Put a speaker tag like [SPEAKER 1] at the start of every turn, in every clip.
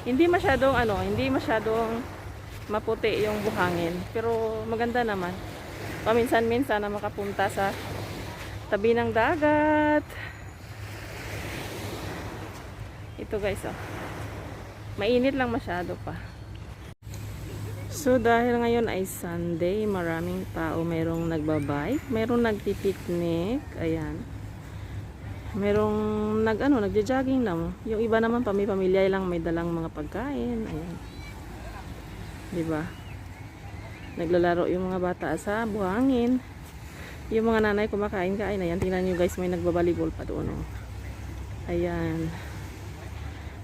[SPEAKER 1] Hindi masyadong ano, hindi masyadong maputi yung buhangin. Pero maganda naman. Paminsan-minsan na makapunta sa tabi ng dagat. Ito guys, oh. Mainit lang masyado pa. So dahil ngayon ay Sunday, maraming tao, mayroong nagbabike, mayroong nagpipiknik, ayan. Mayroong nagja-jogging lang. Yung iba naman pamilya lang may dalang mga pagkain, ayan. 'Di ba? Naglalaro yung mga bata sa buhangin. Yung mga nanay kumakain-kain, ayan. Tingnan niyo guys, may nagbabalibol pa doon, oh. Ayan.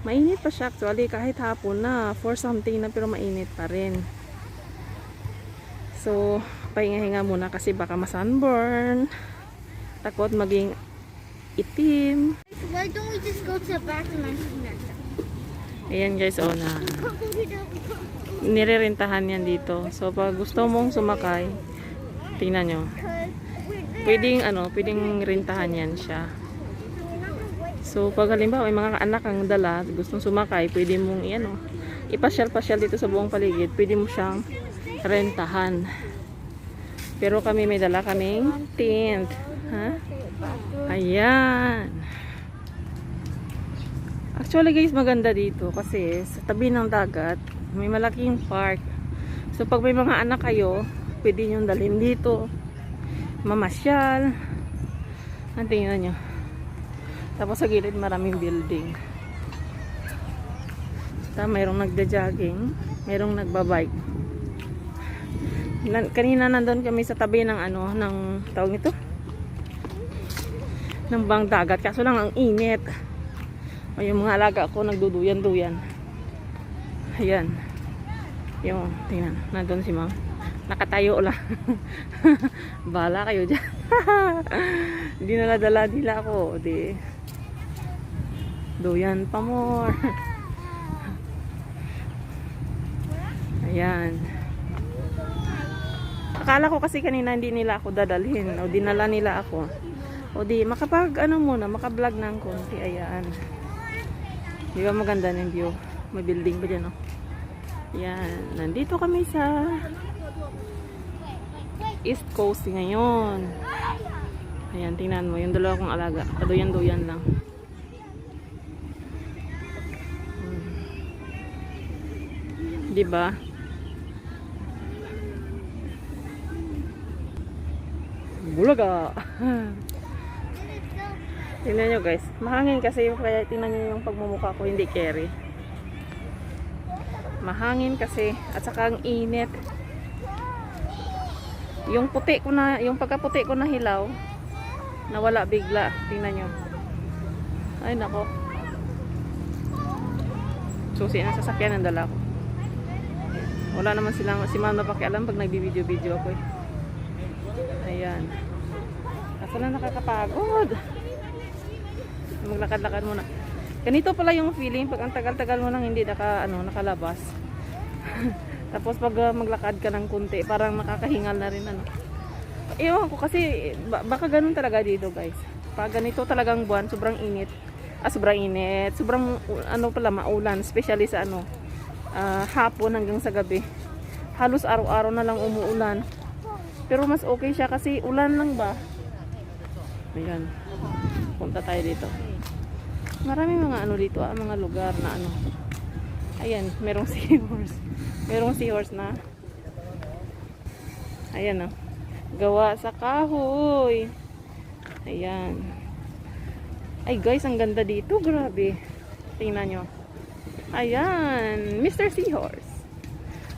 [SPEAKER 1] Mainit pa siya actually kahit hapon na, 4 something na, pero mainit pa rin. So, pahinga-hinga muna kasi baka ma-sunburn. Takot maging itim.
[SPEAKER 2] Why don't we just go to back to my
[SPEAKER 1] Ayan guys, oh na. Nirerentahan yan dito. So, pag gusto mong sumakay, tingnan nyo. Pwedeng rentahan yan siya. So, pag halimbawa may mga anak ang dala, gustong sumakay, pwede mong ipasyal-pasyal dito sa buong paligid. Pwede mo siyang rentahan. Pero kami may dala kaming tent. Ha? Ayan. Actually guys, maganda dito kasi sa tabi ng dagat, may malaking park. So, pag may mga anak kayo, pwede nyo dalhin dito. Mamasyal. Ang tingnan nyo. Tapos sa gilid maraming building. Mayroong nagja-jogging, mayroong nagbabike. Kanina nandun kami sa tabi ng ng tawag nito, ng bang dagat, kaso lang ang init. O, yung mga alaga ko nagduduyan-duyan. Ayan. Yung, tingnan, nandun si Ma'am. Nakatayo lang. Bala kayo dyan. Hindi naladala nila ako. Di, duyan pa more. Ayan. Akala ko kasi kanina hindi nila ako dadalhin. O dinala nila ako. O di, maka-vlog ng konti. Ayan. Di ba maganda ng view? May building pa dyan, oh. Yan. Nandito kami sa East Coast ngayon. Ayan, tingnan mo. Yung dalawa kong alaga. Paduyan-duyan lang. Diba? Bulaga! Tingnan nyo guys. Mahangin kasi yung kaya tingnan nyo yung pagmumukha ko. Hindi carry. Mahangin kasi. At saka ang init. Yung puti ko na, yung pagkaputi ko na hilaw, nawala bigla. Tingnan nyo. Ay nako. Susi na sasakyan ang dala ko. Wala naman silang, si Ma'am na pakialam pag nagbibideo-video ako, eh. Ayan. Kaso na nakakapagod. Maglakad-lakad muna. Ganito pala yung feeling pag ang tagal-tagal mo nang hindi nakalabas. Tapos pag maglakad ka ng kunti, parang nakakahingal na rin Ewan ko kasi baka ganun talaga dito, guys. Pag ganito talagang buwan, sobrang init. Sobrang init. Sobrang maulan, especially sa hapon hanggang sa gabi. Halos araw-araw na lang umuulan. Pero mas okay siya kasi ulan lang ba. Ayan. Punta tayo dito. Maraming mga dito, mga lugar na Ayan, merong seahorse. Merong seahorse na. Ayan, oh. Gawa sa kahoy. Ayan. Ay guys, ang ganda dito. Grabe. Tingnan nyo. Ayan. Mr. Seahorse.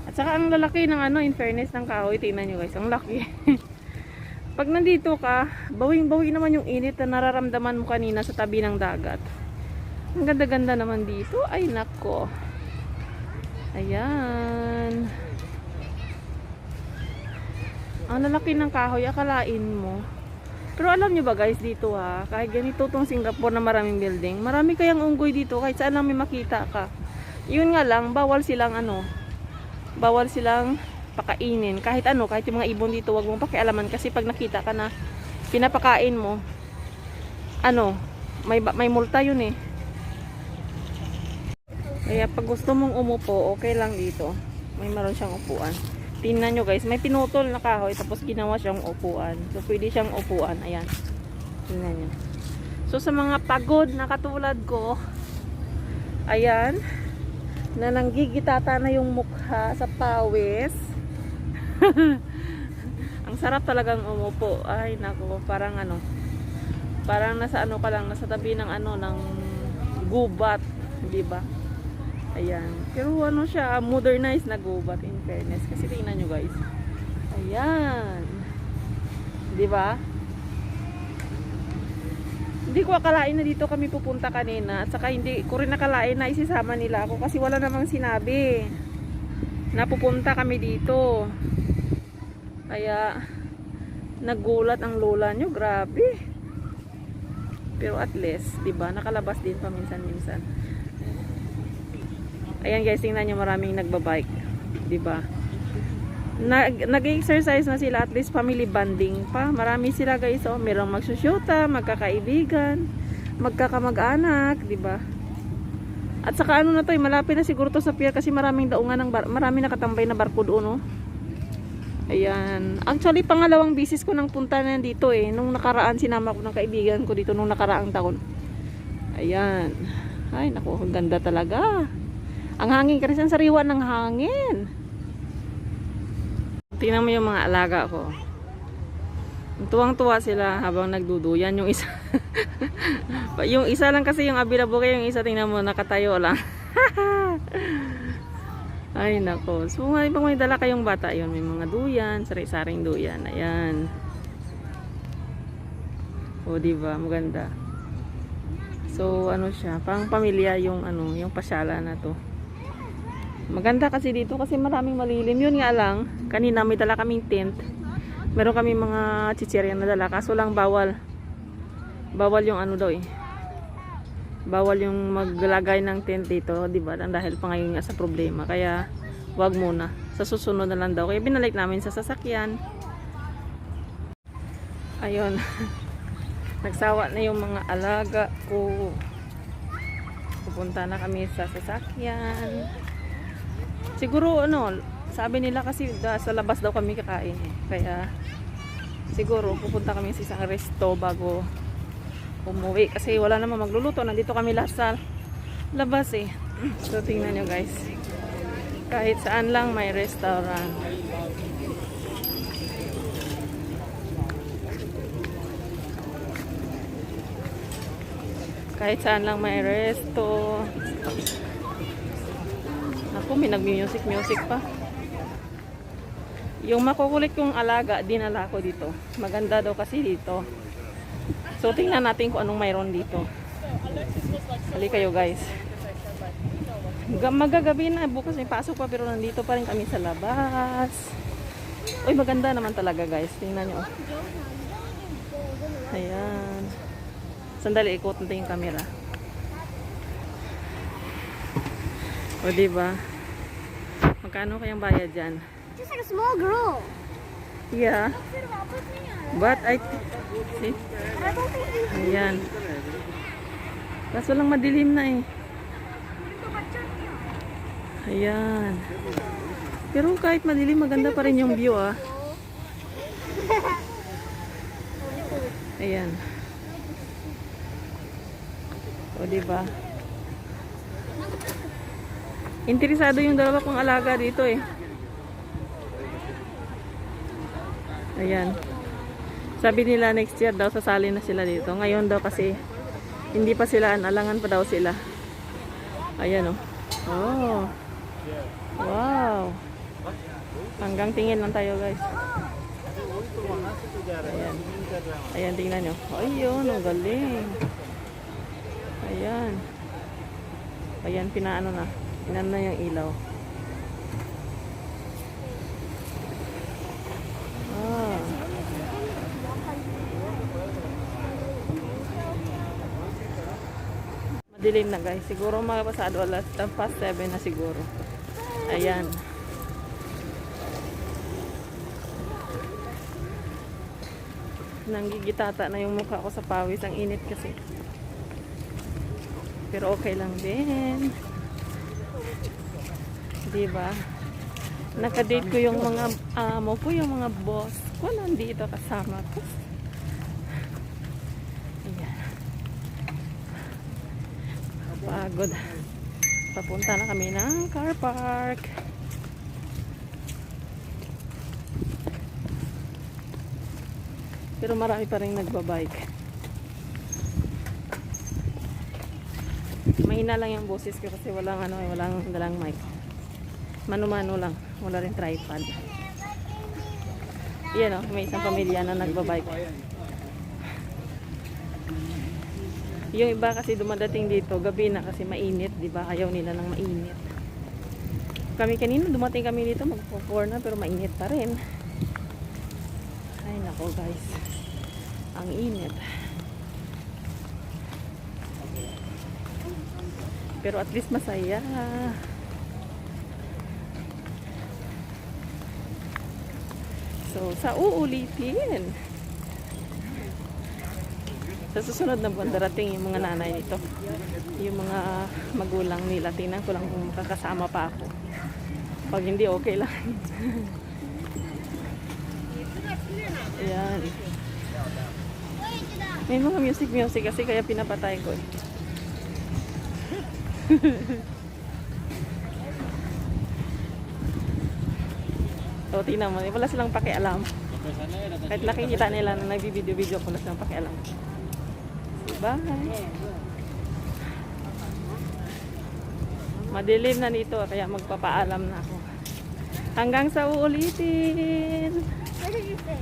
[SPEAKER 1] At saka ang lalaki ng in fairness ng kahoy. Tingnan nyo guys. Ang laki. Pag nandito ka, bawing-bawi naman yung init na nararamdaman mo kanina sa tabi ng dagat. Ang ganda-ganda naman dito. Ay nako. Ayan. Ang lalaki ng kahoy, akalain mo. Pero alam nyo ba guys, dito kahit ganito tong Singapore na maraming building, marami kayang unggoy dito kahit saan lang may makita ka. Yun nga lang, bawal silang pakainin. Kahit kahit yung mga ibon dito, wag mong pakialaman kasi pag nakita ka na pinapakain mo, may multa yun eh. Kaya pag gusto mong umupo, okay lang dito. May meron siyang upuan. Tingnan nyo guys, may pinutol na kahoy tapos ginawa siyang upuan. So pwede siyang upuan. Ayan. Tingnan nyo. So sa mga pagod na katulad ko, ayan, na nanggigitata na yung mukha sa pawis. Ang sarap talagang umupo. Ay nako, parang ano, parang nasa ano ka lang, nasa tabi ng ano, ng gubat, di ba? Ayan. Pero ano siya, modernized na gubat in fairness. Kasi tingnan nyo guys. Ayan. Di ba? Hindi ko akalain na dito kami pupunta kanina. At saka hindi ko rin nakalain na isisama nila ako. Kasi wala namang sinabi na pupunta kami dito. Kaya nagulat ang lola nyo. Grabe. Pero at least, di ba? Nakalabas din paminsan-minsan. Ayan guys, tingnan nyo, maraming nagbabike, 'di ba? Nag-exercise na sila, at least family bonding pa. Marami sila guys, oh, merong magsusyuta, magkakaibigan, magkakamag-anak, 'di ba? At saka ano na 'to, malapit na siguro 'to sa pier kasi maraming daungan ng marami nakatambay na barko doon, oh. Ayan. Actually, pangalawang bisis ko nang punta na dito eh. Nung nakaraan sinama ko ng kaibigan ko dito nung nakaraang taon. Ayan. Ay, naku, ang ganda talaga. Ang hangin kasi ang sariwa ng hangin. Tingnan mo yung mga alaga ko. Tuwang-tuwa sila habang nagduduyan. Yung isa yung isa lang kasi yung available, yung isa tingnan mo nakatayo lang. Ay nako. So pag may dala kayong bata, yun, may mga duyan, sari-saring duyan. Ayan. O diba, maganda. So ano siya, pang pamilya yung ano, yung pasyala na to. Maganda kasi dito kasi maraming malilim. Yun nga lang, kanina may dala kaming tent. Meron kami mga chichirya na dala. Kaso lang bawal. Bawal yung ano daw eh. Bawal yung maglagay ng tent dito, di ba? Dahil pa ngayon nga sa problema. Kaya wag muna. Sa susunod na lang daw. Kaya binalik namin sa sasakyan. Ayun. Nagsawa na yung mga alaga ko. Pupunta na kami sa sasakyan. Siguro ano, sabi nila kasi sa labas daw kami kakain eh. Kaya siguro pupunta kami sa isang resto bago umuwi kasi wala namang magluluto. Nandito kami lahat sa labas eh. So tingnan nyo guys. Kahit saan lang may restaurant. Kahit saan lang may resto. Ako, may nag-music pa. Yung makukulit kong alaga, dinala ko dito. Maganda daw kasi dito. So, tingnan natin kung anong mayroon dito. Hali kayo guys. Magagabi na, bukas may pasok pa pero nandito pa rin kami sa labas. Uy, maganda naman talaga guys. Tingnan nyo. Ayan. Sandali, ikot natin yung camera. O diba? Magkano kayang bayad dyan?
[SPEAKER 2] Just like a small girl.
[SPEAKER 1] Yeah. But I see. Ayan. Kaso lang madilim na eh. Ayan. Pero kahit madilim, maganda pa rin yung view ah. Ayan. O diba? Interesado yung dalawa kong alaga dito eh. Ayan. Sabi nila next year daw sasali na sila dito. Ngayon daw kasi hindi pa sila, alangan pa daw sila. Ayan oh. Oh. Wow. Hanggang tingin lang tayo guys. Ayan. Ayan, tingnan nyo. Ayun, ang galing. Ayan. Ayan, pinaano na. Pinaano na yung ilaw. Ah. Madilim na guys. Siguro makapasado alas past 7 na siguro. Ayan. Nanggigitata na yung mukha ko sa pawis. Ang init kasi. Pero okay lang din. Diba? Nakadate ko yung mga amo ko, yung mga boss ko nandito kasama ko. Ayan. Pagod. Papunta na kami ng car park. Pero marami pa rin nagbabike. Mahina lang yung boses ko kasi walang dalang mic. Mano-mano lang, wala rin tripod. Yan oh, may isang pamilya na nagbabike. Yung iba kasi dumadating dito, gabi na kasi mainit, di ba? Ayaw nila ng mainit. Kami kanina dumating kami dito, magpo-4 na pero mainit pa rin. Ay nako guys, ang init. Pero at least masaya. So, sa uulitin. Sa susunod na buwan, darating yung mga nanay nito. Yung mga magulang nila. Tingnan ko lang kung makakasama pa ako. Pag hindi, okay lang. Ayan. May mga music kasi kaya pinapatay ko eh. So, tingnan mo. Wala silang pakialam. Kahit nakikita nila na nagbibideo-video, wala silang pakialam. So, bye. Madilim na nito, kaya magpapaalam na ako. Hanggang sa uulitin.
[SPEAKER 2] What did you say?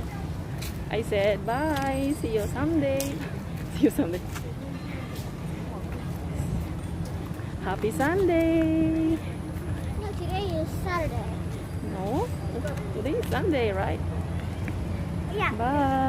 [SPEAKER 1] I said, bye. See you someday. See you someday. Happy Sunday.
[SPEAKER 2] No, today is Saturday.
[SPEAKER 1] No? Today is Sunday, right?
[SPEAKER 2] Yeah.
[SPEAKER 1] Bye.